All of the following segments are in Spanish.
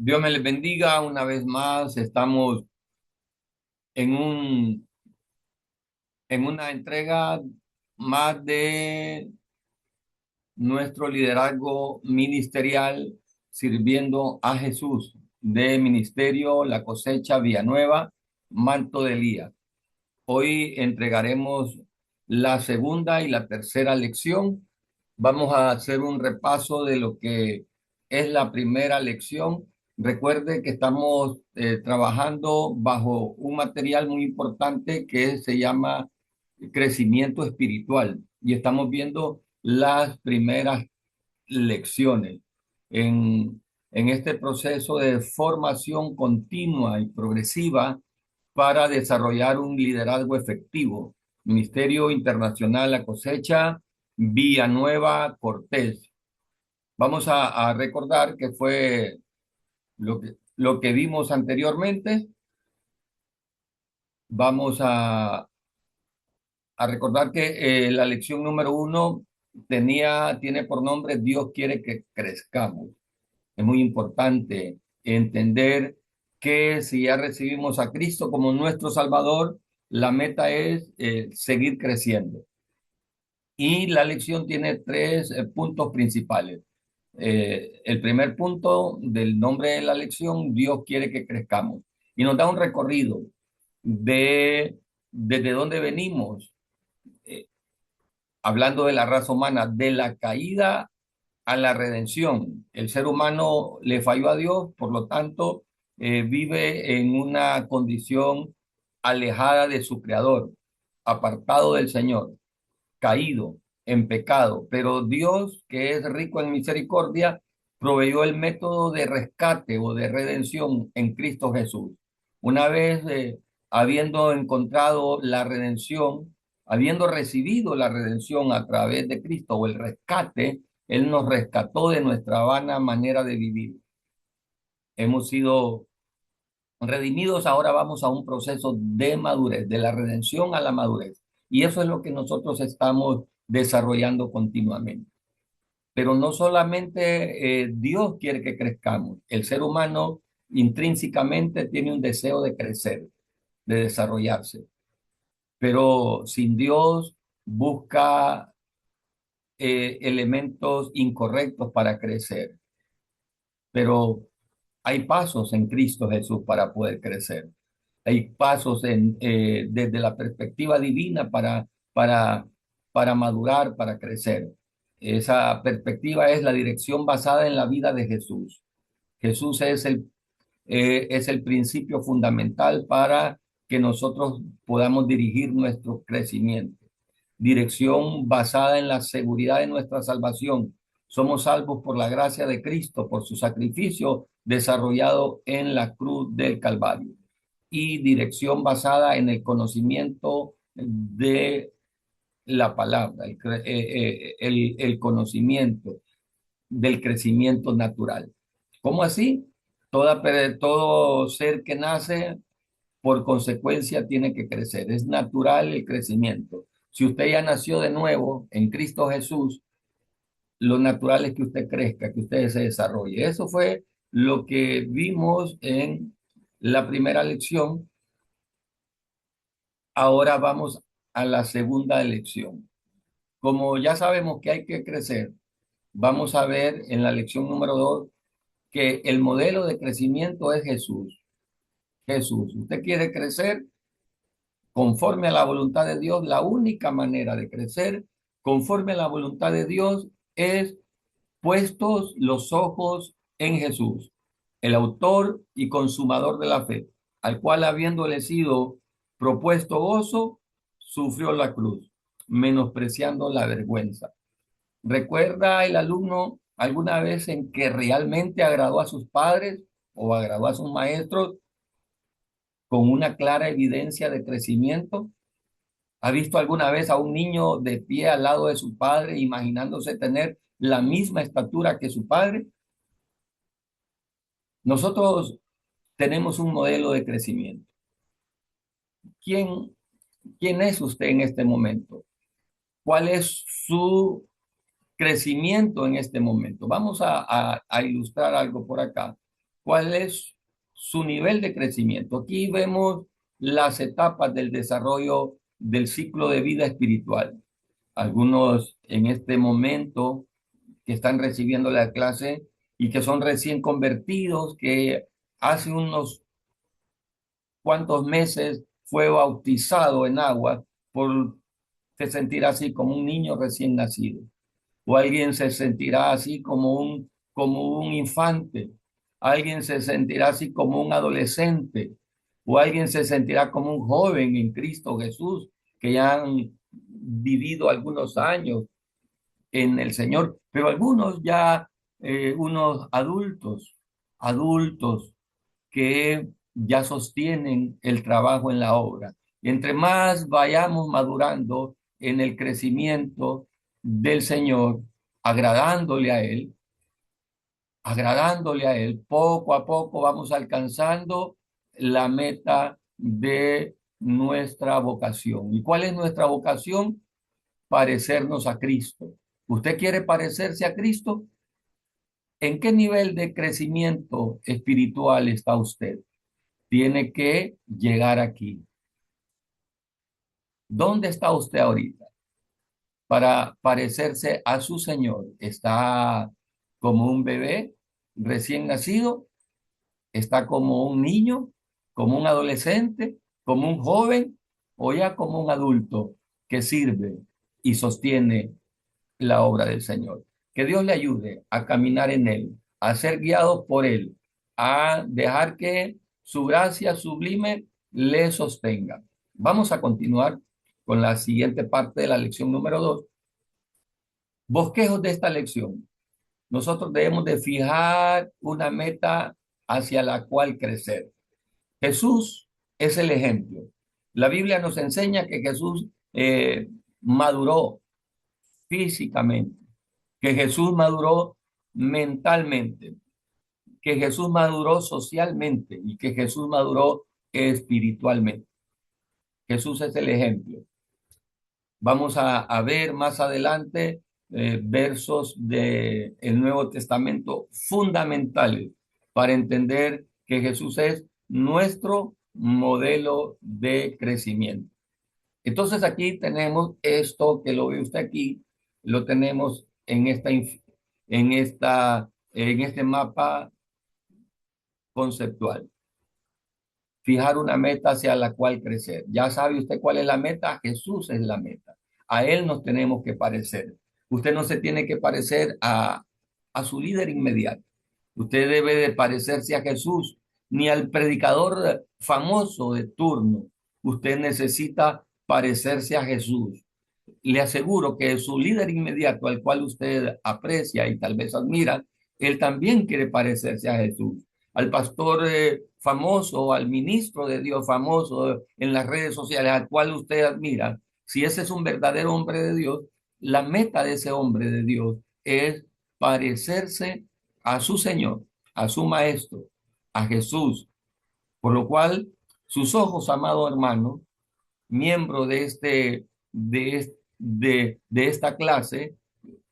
Dios me les bendiga una vez más. Estamos en en una entrega más de nuestro liderazgo ministerial sirviendo a Jesús de Ministerio La Cosecha Villanueva, Manto de Elías. Hoy entregaremos la segunda y la tercera lección. Vamos a hacer un repaso de lo que es la primera lección. Recuerde que estamos trabajando bajo un material muy importante que se llama crecimiento espiritual y estamos viendo las primeras lecciones en este proceso de formación continua y progresiva para desarrollar un liderazgo efectivo. Ministerio Internacional La Cosecha, Villanueva, Cortés. Vamos a recordar que fue lo que vimos anteriormente. Vamos a recordar que la lección número uno tiene por nombre Dios quiere que crezcamos. Es muy importante entender que si ya recibimos a Cristo como nuestro Salvador, la meta es seguir creciendo. Y la lección tiene tres puntos principales. El primer punto del nombre de la lección, Dios quiere que crezcamos. Y nos da un recorrido de desde dónde venimos, eh, hablando de la raza humana, de la caída a la redención. El ser humano le falló a Dios, por lo tanto, vive en una condición alejada de su creador, apartado del Señor, caído en pecado. Pero Dios, que es rico en misericordia, proveyó el método de rescate o de redención en Cristo Jesús. Una vez habiendo encontrado la redención, habiendo recibido la redención a través de Cristo o el rescate, Él nos rescató de nuestra vana manera de vivir. Hemos sido redimidos, ahora vamos a un proceso de madurez, de la redención a la madurez. Y eso es lo que nosotros estamos desarrollando continuamente. Pero no solamente Dios quiere que crezcamos, el ser humano intrínsecamente tiene un deseo de crecer, de desarrollarse, pero sin Dios busca elementos incorrectos para crecer. Pero hay pasos en Cristo Jesús para poder crecer. Hay pasos desde la perspectiva divina para, para madurar, para crecer. Esa perspectiva es la dirección basada en la vida de Jesús. Jesús es el principio fundamental para que nosotros podamos dirigir nuestro crecimiento. Dirección basada en la seguridad de nuestra salvación. Somos salvos por la gracia de Cristo, por su sacrificio desarrollado en la cruz del Calvario. Y dirección basada en el conocimiento de la palabra, el conocimiento del crecimiento natural. ¿Cómo así? Todo ser que nace, por consecuencia, tiene que crecer. Es natural el crecimiento. Si usted ya nació de nuevo en Cristo Jesús, lo natural es que usted crezca, que usted se desarrolle. Eso fue lo que vimos en la primera lección. Ahora vamos a la segunda lección. Como ya sabemos que hay que crecer, vamos a ver en la lección número 2 que el modelo de crecimiento es Jesús. Jesús, usted quiere crecer conforme a la voluntad de Dios. La única manera de crecer conforme a la voluntad de Dios es puestos los ojos en Jesús, el autor y consumador de la fe, al cual habiéndole sido propuesto gozo, sufrió la cruz, menospreciando la vergüenza. ¿Recuerda el alumno alguna vez en que realmente agradó a sus padres o agradó a sus maestros con una clara evidencia de crecimiento? ¿Ha visto alguna vez a un niño de pie al lado de su padre, imaginándose tener la misma estatura que su padre? Nosotros tenemos un modelo de crecimiento. ¿Quién, quién es usted en este momento? ¿Cuál es su crecimiento en este momento? Vamos a ilustrar algo por acá. cuál es su nivel de crecimiento. Aquí vemos las etapas del desarrollo del ciclo de vida espiritual. Algunos en este momento que están recibiendo la clase y que son recién convertidos, que hace unos cuantos meses fue bautizado en agua, por se sentirá así como un niño recién nacido, o alguien se sentirá así como un infante, alguien se sentirá así como un adolescente, o alguien se sentirá como un joven en Cristo Jesús, que ya han vivido algunos años en el Señor, pero algunos ya, unos adultos que ya sostienen el trabajo en la obra. Y entre más vayamos madurando en el crecimiento del Señor, agradándole a Él, agradándole a Él, poco a poco vamos alcanzando la meta de nuestra vocación. ¿Y cuál es nuestra vocación? Parecernos a Cristo. ¿Usted quiere parecerse a Cristo? ¿En qué nivel de crecimiento espiritual está usted? Tiene que llegar aquí. ¿Dónde está usted ahorita? Para parecerse a su Señor. ¿Está como un bebé recién nacido? ¿Está como un niño? ¿Como un adolescente? ¿Como un joven? ¿O ya como un adulto que sirve y sostiene la obra del Señor? Que Dios le ayude a caminar en Él, a ser guiados por Él, a dejar que su gracia sublime le sostenga. Vamos a continuar con la siguiente parte de la lección número 2. Bosquejos de esta lección. Nosotros debemos de fijar una meta hacia la cual crecer. Jesús es el ejemplo. La Biblia nos enseña que Jesús maduró físicamente, que Jesús maduró mentalmente, que Jesús maduró socialmente y que Jesús maduró espiritualmente. Jesús es el ejemplo. Vamos a ver más adelante versos del Nuevo Testamento fundamentales para entender que Jesús es nuestro modelo de crecimiento. Entonces aquí tenemos esto que lo ve usted aquí, lo tenemos en este mapa conceptual. Fijar una meta hacia la cual crecer. Ya sabe usted cuál es la meta. Jesús es la meta. A Él nos tenemos que parecer. Usted no se tiene que parecer a su líder inmediato. Usted debe de parecerse a Jesús, ni al predicador famoso de turno. Usted necesita parecerse a Jesús. Le aseguro que su líder inmediato, al cual usted aprecia y tal vez admira, él también quiere parecerse a Jesús. Al pastor famoso, al ministro de Dios famoso en las redes sociales, al cual usted admira, si ese es un verdadero hombre de Dios, la meta de ese hombre de Dios es parecerse a su Señor, a su Maestro, a Jesús. Por lo cual, sus ojos, amado hermano, miembro de esta clase,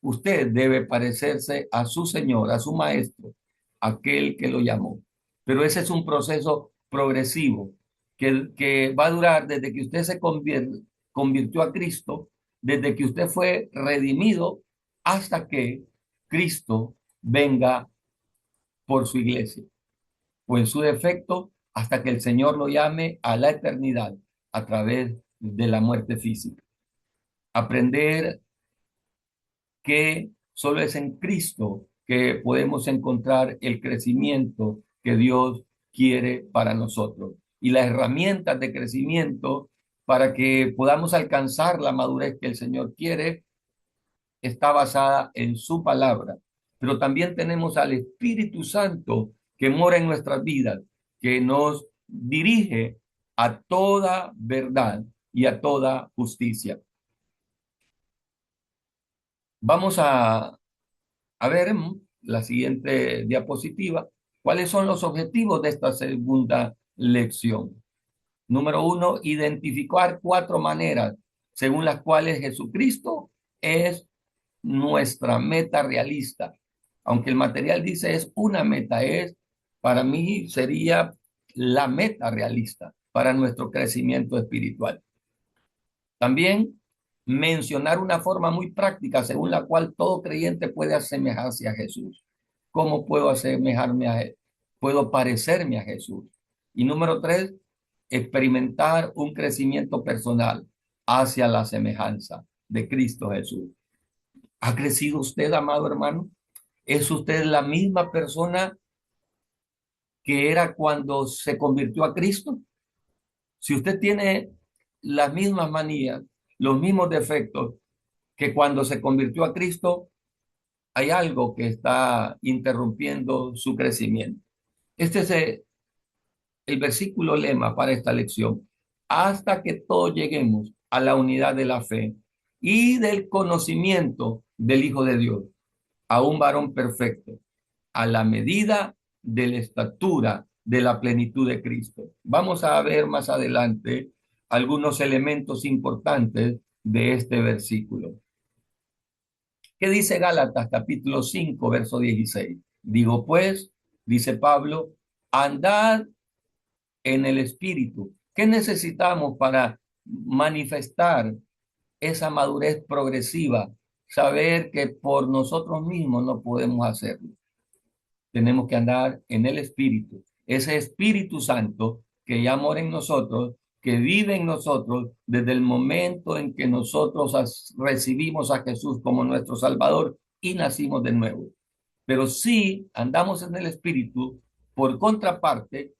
usted debe parecerse a su Señor, a su Maestro, aquel que lo llamó. Pero ese es un proceso progresivo que va a durar desde que usted convirtió a Cristo, desde que usted fue redimido, hasta que Cristo venga por su iglesia, o en su defecto, hasta que el Señor lo llame a la eternidad a través de la muerte física. Aprender que solo es en Cristo que podemos encontrar el crecimiento que Dios quiere para nosotros y las herramientas de crecimiento para que podamos alcanzar la madurez que el Señor quiere está basada en su palabra. Pero también tenemos al Espíritu Santo que mora en nuestras vidas, que nos dirige a toda verdad y a toda justicia. Vamos a ver la siguiente diapositiva. ¿Cuáles son los objetivos de esta segunda lección? Número 1, identificar 4 maneras según las cuales Jesucristo es nuestra meta realista. Aunque el material dice es una meta, es para mí sería la meta realista para nuestro crecimiento espiritual. También mencionar una forma muy práctica según la cual todo creyente puede asemejarse a Jesús. ¿Cómo puedo asemejarme a Él? Puedo parecerme a Jesús. Y número tres, experimentar un crecimiento personal hacia la semejanza de Cristo Jesús. ¿Ha crecido usted, amado hermano? ¿Es usted la misma persona que era cuando se convirtió a Cristo? Si usted tiene las mismas manías, los mismos defectos que cuando se convirtió a Cristo, hay algo que está interrumpiendo su crecimiento. Este es el versículo lema para esta lección. Hasta que todos lleguemos a la unidad de la fe y del conocimiento del Hijo de Dios, a un varón perfecto, a la medida de la estatura de la plenitud de Cristo. Vamos a ver más adelante algunos elementos importantes de este versículo. ¿Qué dice Gálatas capítulo 5, verso 16? Digo pues, dice Pablo, andad en el Espíritu. ¿Qué necesitamos para manifestar esa madurez progresiva? Saber que por nosotros mismos no podemos hacerlo. Tenemos que andar en el Espíritu. Ese Espíritu Santo que ya mora en nosotros, que vive en nosotros desde el momento en que nosotros recibimos a Jesús como nuestro Salvador y nacimos de nuevo. Pero si andamos en el Espíritu, por contraparte,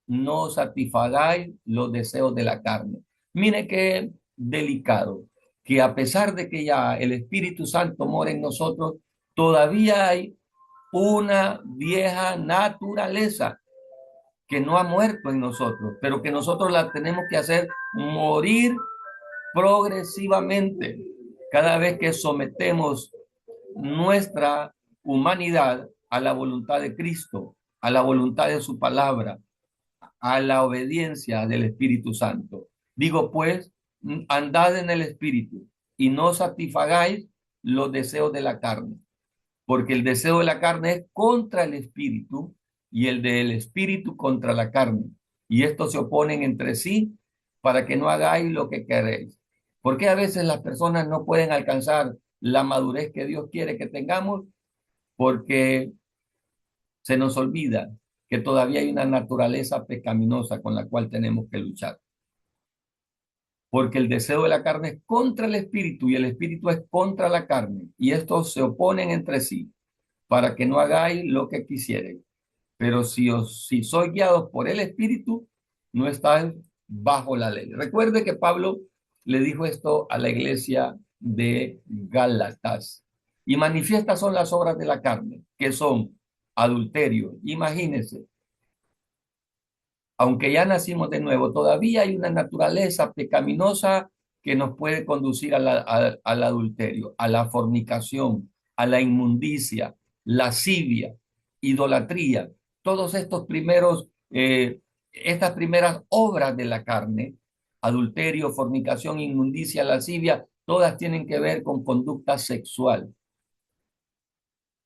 no satisfagáis los deseos de la carne. Mire qué delicado, que a pesar de que ya el Espíritu Santo mora en nosotros, todavía hay una vieja naturaleza que no ha muerto en nosotros, pero que nosotros la tenemos que hacer morir progresivamente cada vez que sometemos nuestra humanidad a la voluntad de Cristo, a la voluntad de su palabra, a la obediencia del Espíritu Santo. Digo pues, andad en el Espíritu y no satisfagáis los deseos de la carne, porque el deseo de la carne es contra el Espíritu y el del Espíritu contra la carne. Y estos se oponen entre sí para que no hagáis lo que queréis. ¿Por qué a veces las personas no pueden alcanzar la madurez que Dios quiere que tengamos? Porque se nos olvida que todavía hay una naturaleza pecaminosa con la cual tenemos que luchar. Porque el deseo de la carne es contra el espíritu y el espíritu es contra la carne. Y estos se oponen entre sí para que no hagáis lo que quisierais. Pero si sois guiados por el espíritu, no estáis bajo la ley. Recuerde que Pablo le dijo esto a la iglesia de Gálatas. Y manifiestas son las obras de la carne, que son adulterio. Imagínense, aunque ya nacimos de nuevo, todavía hay una naturaleza pecaminosa que nos puede conducir al adulterio, a la fornicación, a la inmundicia, lascivia, idolatría. Todos estos estas primeras obras de la carne, adulterio, fornicación, inmundicia, lascivia, todas tienen que ver con conducta sexual,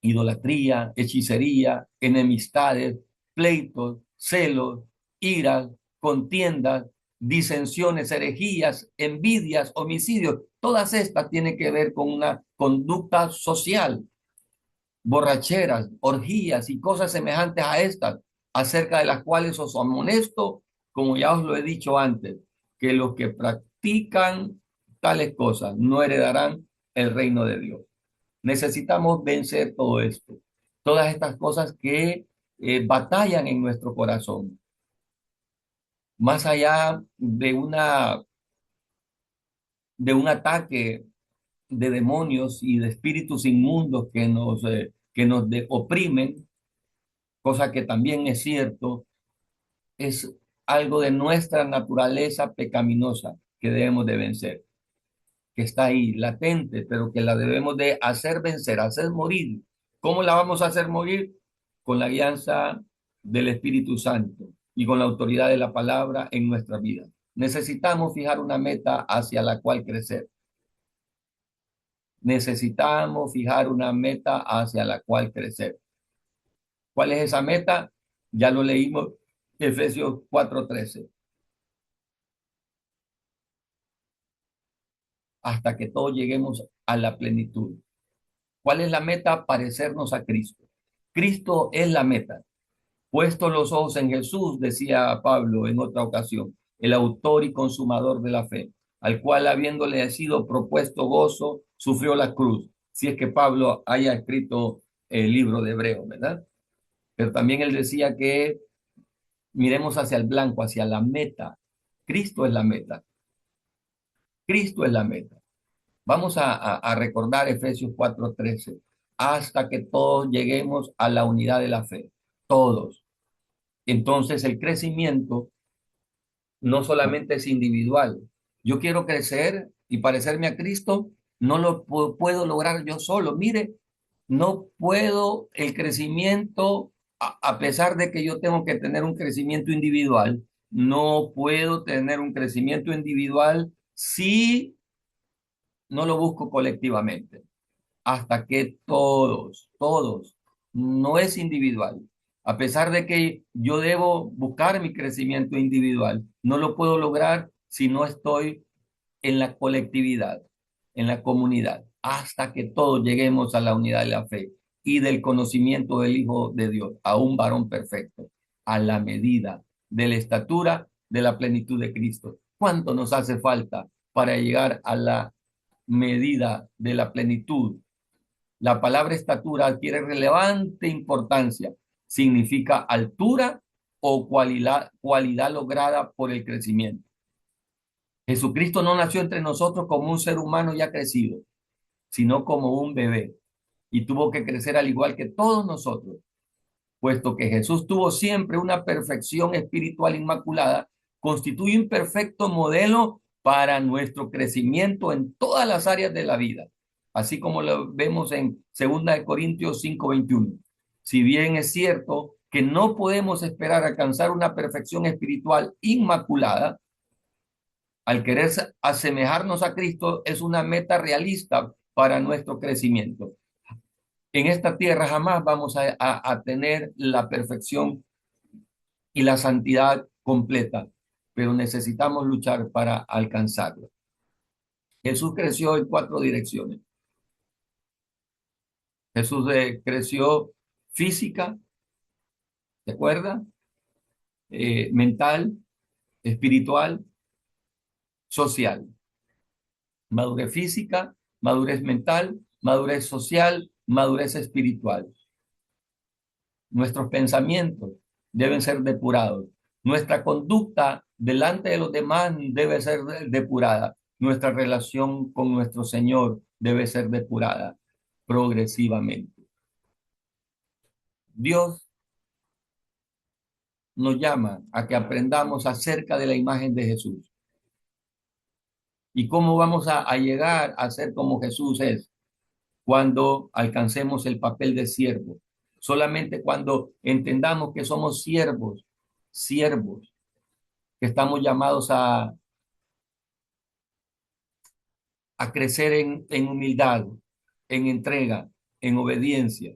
idolatría, hechicería, enemistades, pleitos, celos, iras, contiendas, disensiones, herejías, envidias, homicidios. Todas estas tienen que ver con una conducta social, borracheras, orgías y cosas semejantes a estas, acerca de las cuales os amonesto, como ya os lo he dicho antes, que los que practican tales cosas no heredarán el reino de Dios. Necesitamos vencer todo esto, todas estas cosas que batallan en nuestro corazón, más allá de un ataque de demonios y de espíritus inmundos que nos oprimen, cosa que también es cierto, es algo de nuestra naturaleza pecaminosa que debemos de vencer, que está ahí latente, pero que la debemos de hacer vencer, hacer morir. ¿Cómo la vamos a hacer morir? Con la guianza del Espíritu Santo y con la autoridad de la palabra en nuestra vida. Necesitamos fijar una meta hacia la cual crecer. Necesitamos fijar una meta hacia la cual crecer. ¿Cuál es esa meta? Ya lo leímos, Efesios 4:13. Hasta que todos lleguemos a la plenitud. ¿Cuál es la meta? Parecernos a Cristo. Cristo es la meta. Puesto los ojos en Jesús, decía Pablo en otra ocasión, el autor y consumador de la fe, al cual habiéndole sido propuesto gozo, sufrió la cruz. Si es que Pablo haya escrito el libro de Hebreo, ¿verdad? Pero también él decía que miremos hacia el blanco, hacia la meta. Cristo es la meta. Cristo es la meta. Vamos a recordar Efesios 4:13, hasta que todos lleguemos a la unidad de la fe. Todos. Entonces el crecimiento no solamente es individual. Yo quiero crecer y parecerme a Cristo, no lo puedo lograr yo solo. Mire, no puedo el crecimiento, a pesar de que yo tengo que tener un crecimiento individual, no puedo tener un crecimiento individual si no lo busco colectivamente. Hasta que todos, no es individual. A pesar de que yo debo buscar mi crecimiento individual, no lo puedo lograr si no estoy en la colectividad, en la comunidad, hasta que todos lleguemos a la unidad de la fe y del conocimiento del Hijo de Dios, a un varón perfecto, a la medida de la estatura de la plenitud de Cristo. ¿Cuánto nos hace falta para llegar a la medida de la plenitud? La palabra estatura adquiere relevante importancia. Significa altura o cualidad lograda por el crecimiento. Jesucristo no nació entre nosotros como un ser humano ya crecido, sino como un bebé, y tuvo que crecer al igual que todos nosotros, puesto que Jesús tuvo siempre una perfección espiritual inmaculada, constituye un perfecto modelo para nuestro crecimiento en todas las áreas de la vida, así como lo vemos en 2 Corintios 5:21. Si bien es cierto que no podemos esperar alcanzar una perfección espiritual inmaculada, al querer asemejarnos a Cristo es una meta realista para nuestro crecimiento. En esta tierra jamás vamos a tener la perfección y la santidad completa, pero necesitamos luchar para alcanzarlo. Jesús creció en 4 direcciones. Jesús creció física, ¿se acuerda? Mental, espiritual, social. Madurez física, madurez mental, madurez social, madurez espiritual. Nuestros pensamientos deben ser depurados. Nuestra conducta delante de los demás debe ser depurada. Nuestra relación con nuestro Señor debe ser depurada progresivamente. Dios nos llama a que aprendamos acerca de la imagen de Jesús. ¿Y cómo vamos a llegar a ser como Jesús es? Cuando alcancemos el papel de siervo. Solamente cuando entendamos que somos siervos, que estamos llamados a crecer en humildad, en entrega, en obediencia.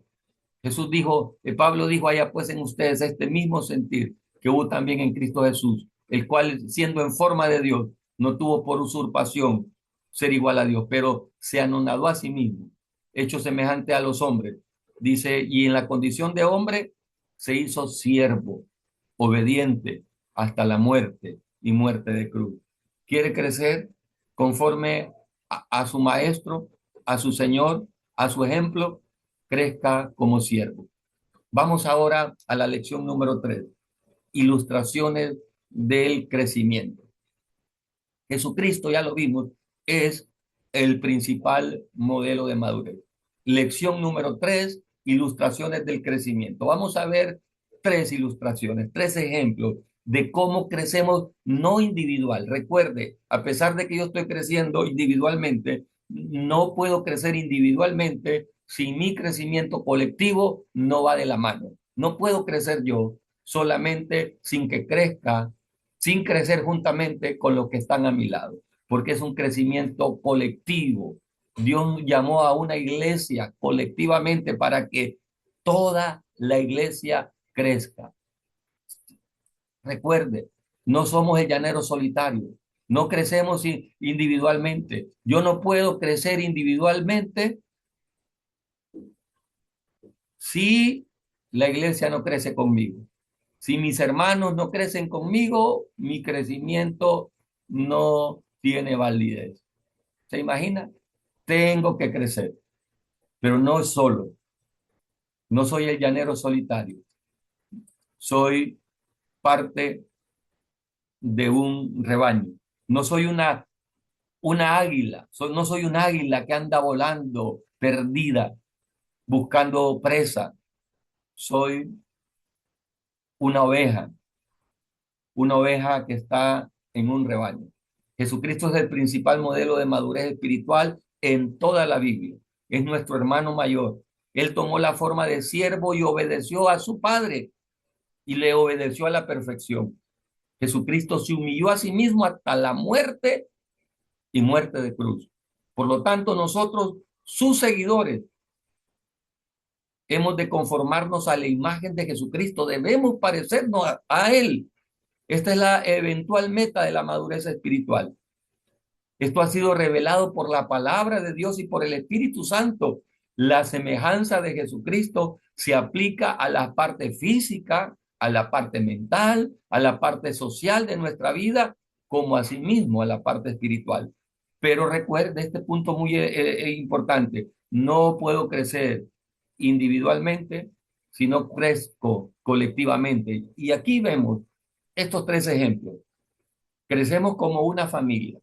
Jesús dijo, Pablo dijo, haya pues en ustedes este mismo sentir que hubo también en Cristo Jesús, el cual siendo en forma de Dios, no tuvo por usurpación ser igual a Dios, pero se anonadó a sí mismo, hecho semejante a los hombres. Dice, y en la condición de hombre se hizo siervo, obediente hasta la muerte y muerte de cruz. ¿Quiere crecer conforme a su maestro, a su Señor, a su ejemplo? Crezca como siervo. Vamos ahora a la lección número 3, ilustraciones del crecimiento. Jesucristo, ya lo vimos, es el principal modelo de madurez. Lección número 3, ilustraciones del crecimiento. Vamos a ver 3 ilustraciones, 3 ejemplos de cómo crecemos no individual. Recuerde, a pesar de que yo estoy creciendo individualmente, no puedo crecer individualmente si mi crecimiento colectivo no va de la mano. No puedo crecer yo solamente sin que crezca, sin crecer juntamente con los que están a mi lado, porque es un crecimiento colectivo. Dios llamó a una iglesia colectivamente para que toda la iglesia crezca. Recuerde, no somos el llanero solitario, no crecemos individualmente. Yo no puedo crecer individualmente si la iglesia no crece conmigo. Si mis hermanos no crecen conmigo, mi crecimiento no tiene validez. ¿Se imagina? Tengo que crecer, pero no solo. No soy el llanero solitario. Soy parte de un rebaño. No soy una águila. No soy un águila que anda volando perdida, buscando presa. Soy una una oveja que está en un rebaño. Jesucristo es el principal modelo de madurez espiritual en toda la Biblia. Es nuestro hermano mayor. Él tomó la forma de siervo y obedeció a su Padre y le obedeció a la perfección. Jesucristo se humilló a sí mismo hasta la muerte y muerte de cruz. Por lo tanto, nosotros, sus seguidores, hemos de conformarnos a la imagen de Jesucristo. Debemos parecernos a Él. Esta es la eventual meta de la madurez espiritual. Esto ha sido revelado por la palabra de Dios y por el Espíritu Santo. La semejanza de Jesucristo se aplica a la parte física, a la parte mental, a la parte social de nuestra vida, como asimismo a la parte espiritual. Pero recuerde este punto muy importante. No puedo crecer individualmente si no crezco colectivamente. Y aquí vemos estos tres ejemplos. Crecemos como una familia.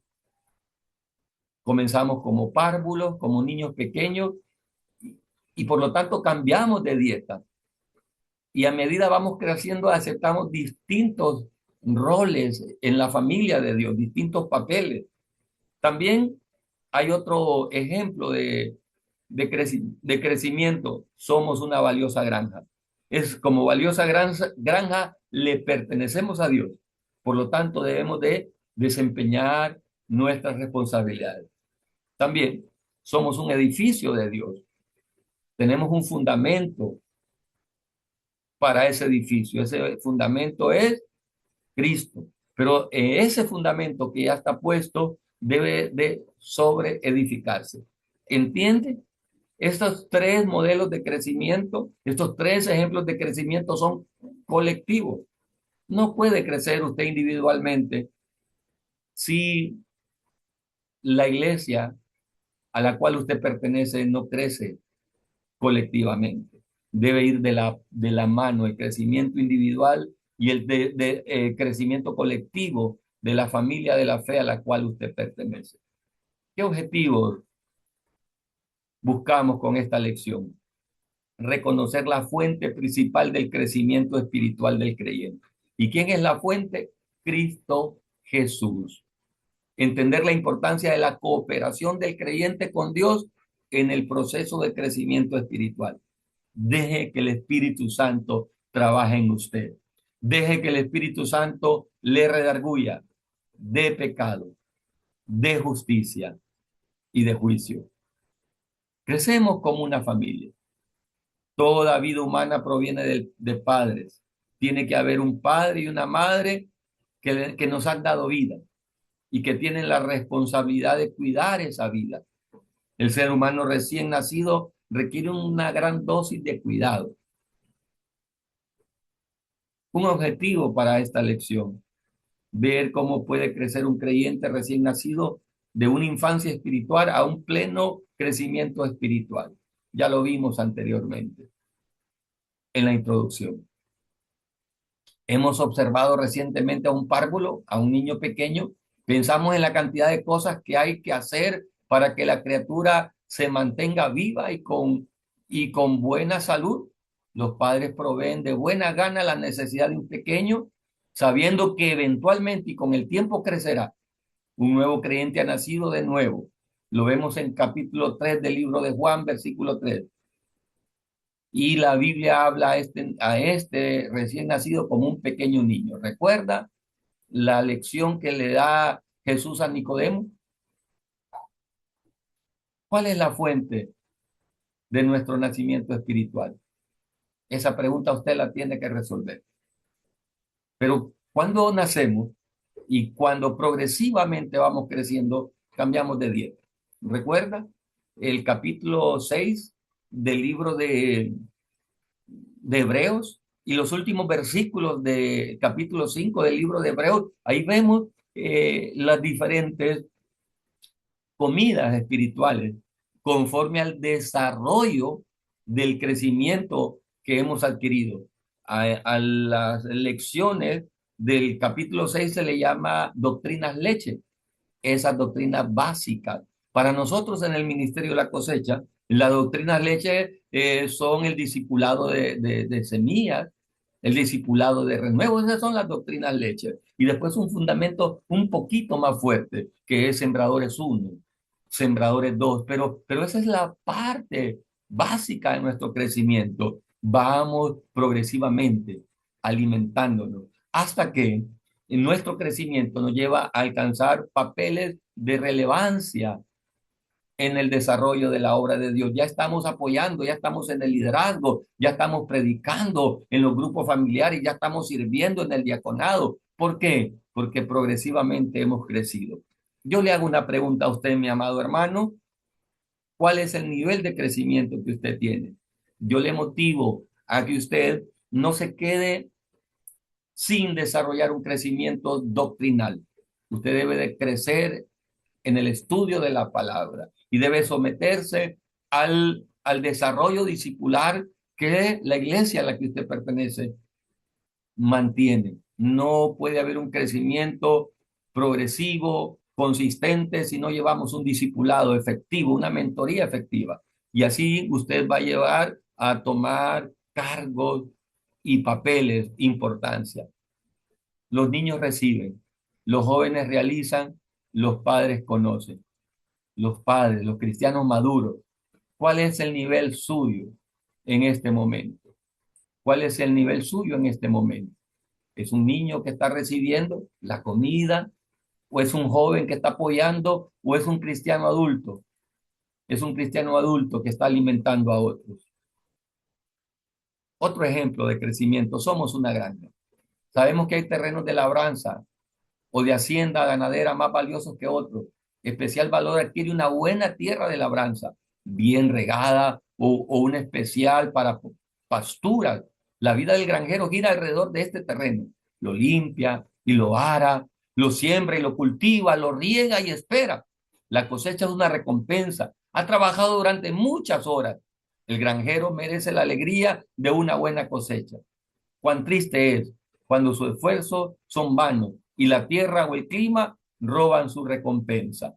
Comenzamos como párvulos, como niños pequeños, y por lo tanto cambiamos de dieta. Y a medida vamos creciendo, aceptamos distintos roles en la familia de Dios, distintos papeles. También hay otro ejemplo de crecimiento. Somos una valiosa granja. Es como valiosa granja, le pertenecemos a Dios. Por lo tanto, debemos de desempeñar nuestras responsabilidades. También somos un edificio de Dios. Tenemos un fundamento para ese edificio. Ese fundamento es Cristo. Pero ese fundamento que ya está puesto debe de sobreedificarse. ¿Entiende? Estos tres modelos de crecimiento, estos tres ejemplos de crecimiento son colectivos. No puede crecer usted individualmente si la iglesia a la cual usted pertenece no crece colectivamente. Debe ir de la mano el crecimiento individual y el crecimiento colectivo de la familia de la fe a la cual usted pertenece. ¿Qué objetivos buscamos con esta lección? Reconocer la fuente principal del crecimiento espiritual del creyente. ¿Y quién es la fuente? Cristo Jesús. Entender la importancia de la cooperación del creyente con Dios en el proceso de crecimiento espiritual. Deje que el Espíritu Santo trabaje en usted. Deje que el Espíritu Santo le redarguya de pecado, de justicia y de juicio. Crecemos como una familia. Toda vida humana proviene de padres. Tiene que haber un padre y una madre que nos han dado vida y que tienen la responsabilidad de cuidar esa vida. El ser humano recién nacido requiere una gran dosis de cuidado. Un objetivo para esta lección: ver cómo puede crecer un creyente recién nacido de una infancia espiritual a un pleno crecimiento espiritual. Ya lo vimos anteriormente en la introducción. Hemos observado recientemente a un párvulo, a un niño pequeño. Pensamos en la cantidad de cosas que hay que hacer para que la criatura se mantenga viva y con buena salud. Los padres proveen de buena gana la necesidad de un pequeño, sabiendo que eventualmente y con el tiempo crecerá. Un nuevo creyente ha nacido de nuevo. Lo vemos en capítulo 3 del libro de Juan, versículo 3. Y la Biblia habla a este recién nacido como un pequeño niño. ¿Recuerda la lección que le da Jesús a Nicodemo? ¿Cuál es la fuente de nuestro nacimiento espiritual? Esa pregunta usted la tiene que resolver. Pero Cuando nacemos y cuando progresivamente vamos creciendo, cambiamos de dieta. ¿Recuerda? El capítulo 6 del libro de Hebreos y los últimos versículos del capítulo 5 del libro de Hebreos, ahí vemos las diferentes comidas espirituales conforme al desarrollo del crecimiento que hemos adquirido. A las lecciones del capítulo 6 se le llama doctrinas leche, esas doctrinas básicas. Para nosotros en el Ministerio de la Cosecha, las doctrinas leche son el discipulado de semillas, el discipulado de renuevo, esas son las doctrinas leche. Y después un fundamento un poquito más fuerte, que es Sembradores 1, Sembradores 2, pero esa es la parte básica de nuestro crecimiento. Vamos progresivamente alimentándonos hasta que nuestro crecimiento nos lleva a alcanzar papeles de relevancia en el desarrollo de la obra de Dios. Ya estamos apoyando, ya estamos en el liderazgo, ya estamos predicando en los grupos familiares, ya estamos sirviendo en el diaconado. ¿Por qué? Porque progresivamente hemos crecido. Yo le hago una pregunta a usted, mi amado hermano. ¿Cuál es el nivel de crecimiento que usted tiene? Yo le motivo a que usted no se quede sin desarrollar un crecimiento doctrinal. Usted debe de crecer en el estudio de la palabra y debe someterse al desarrollo discipular que la iglesia a la que usted pertenece mantiene. No puede haber un crecimiento progresivo, consistente, si no llevamos un discipulado efectivo, una mentoría efectiva. Y así usted va a llevar a tomar cargos y papeles, importancia. Los niños reciben, los jóvenes realizan, los padres conocen. Los padres, los cristianos maduros, ¿cuál es el nivel suyo en este momento? ¿Cuál es el nivel suyo en este momento? ¿Es un niño que está recibiendo la comida? ¿O es un joven que está apoyando? ¿O es un cristiano adulto? Es un cristiano adulto que está alimentando a otros. Otro ejemplo de crecimiento, somos una granja. Sabemos que hay terrenos de labranza o de hacienda ganadera más valiosos que otros. Especial valor adquiere una buena tierra de labranza, bien regada o una especial para pasturas. La vida del granjero gira alrededor de este terreno. Lo limpia y lo ara, lo siembra y lo cultiva, lo riega y espera. La cosecha es una recompensa. Ha trabajado durante muchas horas. El granjero merece la alegría de una buena cosecha. Cuán triste es cuando sus esfuerzos son vanos y la tierra o el clima roban su recompensa.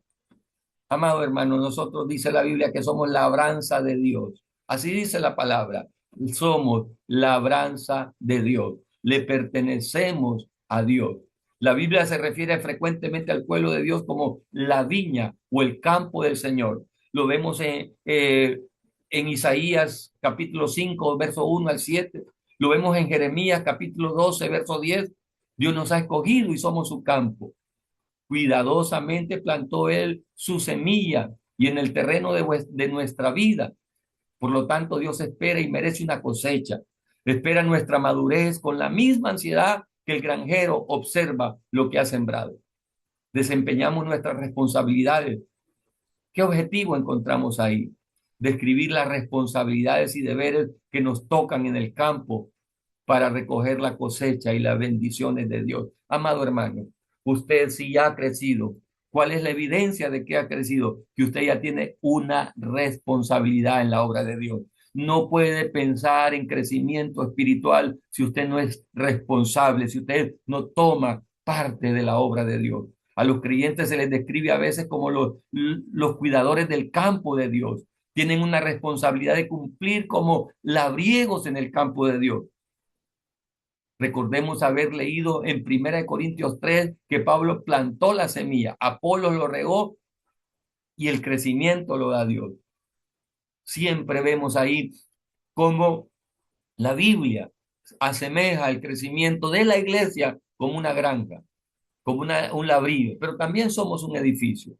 Amado hermano, nosotros dice la Biblia que somos labranza de Dios. Así dice la palabra. Somos labranza de Dios. Le pertenecemos a Dios. La Biblia se refiere frecuentemente al pueblo de Dios como la viña o el campo del Señor. Lo vemos en Isaías capítulo 5, verso 1 al 7. Lo vemos en Jeremías capítulo 12, verso 10. Dios nos ha escogido y somos su campo. Cuidadosamente plantó él su semilla y en el terreno de nuestra vida. Por lo tanto, Dios espera y merece una cosecha. Espera nuestra madurez con la misma ansiedad que el granjero observa lo que ha sembrado. Desempeñamos nuestras responsabilidades. ¿Qué objetivo encontramos ahí? Describir las responsabilidades y deberes que nos tocan en el campo para recoger la cosecha y las bendiciones de Dios. Amado hermano, usted si ya ha crecido, ¿cuál es la evidencia de que ha crecido? Que usted ya tiene una responsabilidad en la obra de Dios. No puede pensar en crecimiento espiritual si usted no es responsable, si usted no toma parte de la obra de Dios. A los creyentes se les describe a veces como los cuidadores del campo de Dios. Tienen una responsabilidad de cumplir como labriegos en el campo de Dios. Recordemos haber leído en 1 Corintios 3 que Pablo plantó la semilla, Apolo lo regó y el crecimiento lo da Dios. Siempre vemos ahí cómo la Biblia asemeja el crecimiento de la iglesia como una granja, como un labrillo, pero también somos un edificio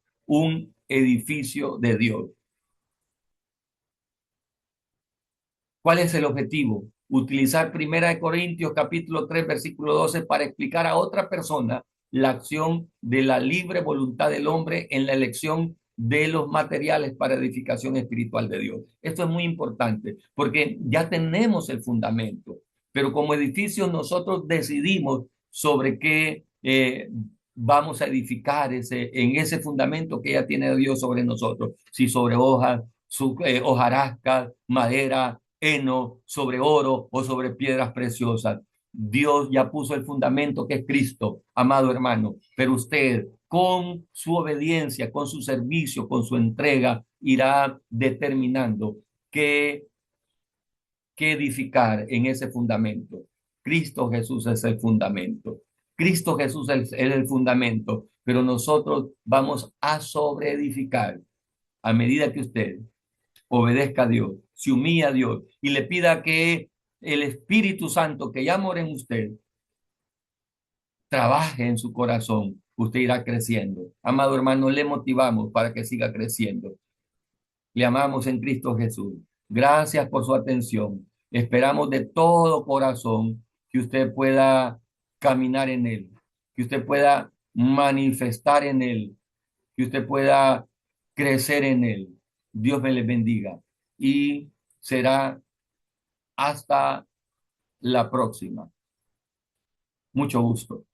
de Dios. ¿Cuál es el objetivo utilizar Primera de Corintios capítulo 3 versículo 12 para explicar a otra persona la acción de la libre voluntad del hombre en la elección de los materiales para edificación espiritual de Dios. Esto es muy importante porque ya tenemos el fundamento, pero como edificios nosotros decidimos sobre qué vamos a edificar en ese fundamento que ya tiene Dios sobre nosotros, si sobre hojas, hojarasca, madera, heno, sobre oro o sobre piedras preciosas. Dios ya puso el fundamento que es Cristo, amado hermano, pero usted con su obediencia, con su servicio, con su entrega, irá determinando qué, qué edificar en ese fundamento. Cristo Jesús es el fundamento. Cristo Jesús es el fundamento, pero nosotros vamos a sobreedificar a medida que usted obedezca a Dios, se humilla a Dios y le pida que el Espíritu Santo que ya mora en usted trabaje en su corazón, usted irá creciendo. Amado hermano, le motivamos para que siga creciendo. Le amamos en Cristo Jesús. Gracias por su atención. Esperamos de todo corazón que usted pueda caminar en Él, que usted pueda manifestar en Él, que usted pueda crecer en Él. Dios me les bendiga y será hasta la próxima. Mucho gusto.